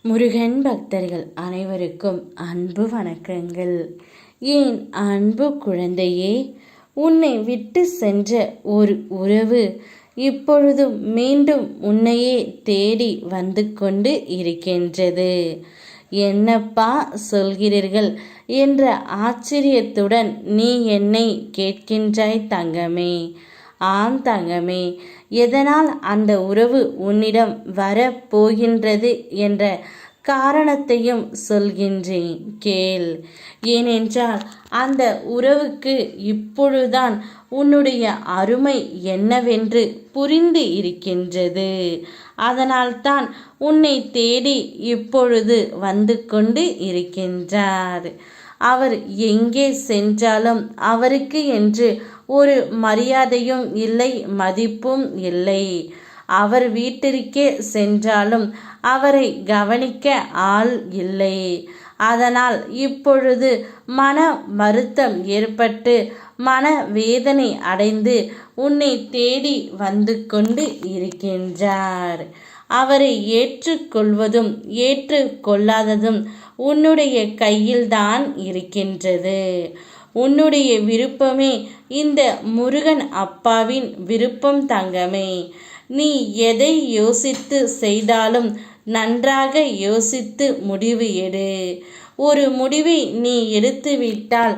முருகன் பக்தர்கள் அனைவருக்கும் அன்பு வணக்கங்கள். என் அன்பு குழந்தையே, உன்னை விட்டு சென்ற ஒரு உறவு இப்பொழுதும் மீண்டும் உன்னையே தேடி வந்து கொண்டு இருக்கின்றது. என்னப்பா சொல்கிறீர்கள் என்ற ஆச்சரியத்துடன் நீ என்னை கேட்கின்றாய் தங்கமே. ஆம் தங்கமே, எதனால் அந்த உறவு உன்னிடம் வரப்போகின்றது என்ற காரணத்தையும் சொல்கின்றேன் கேள். ஏனென்றால் அந்த உறவுக்கு இப்பொழுதுதான் உன்னுடைய அருமை என்னவென்று புரிந்து இருக்கின்றது. அதனால்தான் உன்னை தேடி இப்பொழுது வந்து கொண்டு இருக்கின்றார். அவர் எங்கே சென்றாலும் அவருக்கு என்று ஒரு மரியாதையும் இல்லை, மதிப்பும் இல்லை. அவர் வீட்டிற்கே சென்றாலும் அவரை கவனிக்க ஆள் இல்லை. அதனால் இப்பொழுது மன வருத்தம் ஏற்பட்டு மன வேதனை அடைந்து உன்னை தேடி வந்து கொண்டு இருக்கின்றார். அவரை ஏற்றுக்கொள்வதும் ஏற்றுக்கொள்ளாததும் உன்னுடைய கையில்தான் இருக்கின்றது. உன்னுடைய விருப்பமே இந்த முருகன் அப்பாவின் விருப்பம் தங்கமே. நீ எதை யோசித்து செய்தாலும் நன்றாக யோசித்து முடிவு எடு. ஒரு முடிவை நீ எடுத்துவிட்டால்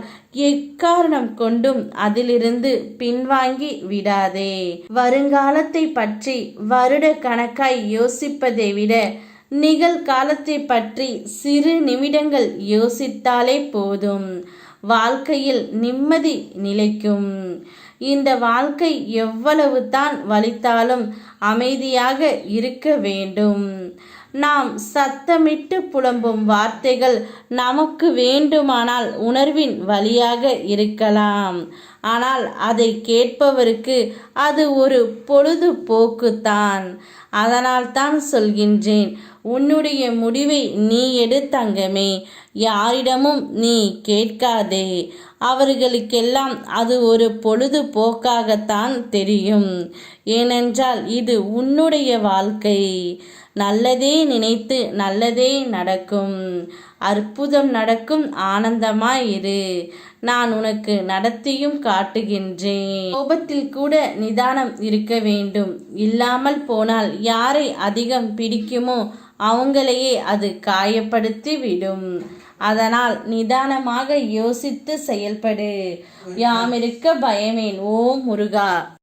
எக்காரணம் கொண்டும் அதிலிருந்து பின்வாங்கி விடாதே. வருங்காலத்தை பற்றி வருட கணக்காய் யோசிப்பதை விட நிகழ்காலத்தை பற்றி சிறு நிமிடங்கள் யோசித்தாலே போதும். வாழ்க்கையில் நிம்மதி நிலைக்கும். இந்த வாழ்க்கை எவ்வளவு தான் வலித்தாலும் அமைதியாக இருக்க வேண்டும். நாம் சத்தமிட்டு புலம்பும் வார்த்தைகள் நமக்கு வேண்டுமானால் உணர்வின் வழியாக இருக்கலாம். ஆனால் அதை கேட்பவருக்கு அது ஒரு பொழுதுபோக்குத்தான். அதனால் தான் சொல்கின்றேன், உன்னுடைய முடிவை நீ எடு தங்கமே. யாரிடமும் நீ கேட்காதே. அவர்களுக்கெல்லாம் அது ஒரு பொழுதுபோக்காகத்தான் தெரியும். ஏனென்றால் இது உன்னுடைய வாழ்க்கை. நல்லதே நினைத்து நல்லதே நடக்கும். அற்புதம் நடக்கும். ஆனந்தமாயிரு. நான் உனக்கு நடத்தியும் காட்டுகின்றேன். கோபத்தில் கூட நிதானம் இருக்க வேண்டும். இல்லாமல் போனால் யாரை அதிகம் பிடிக்குமோ அவங்களையே அது காயப்படுத்தி விடும். அதனால் நிதானமாக யோசித்து செயல்படு. யாமிருக்க பயமேன். ஓம் முருகா.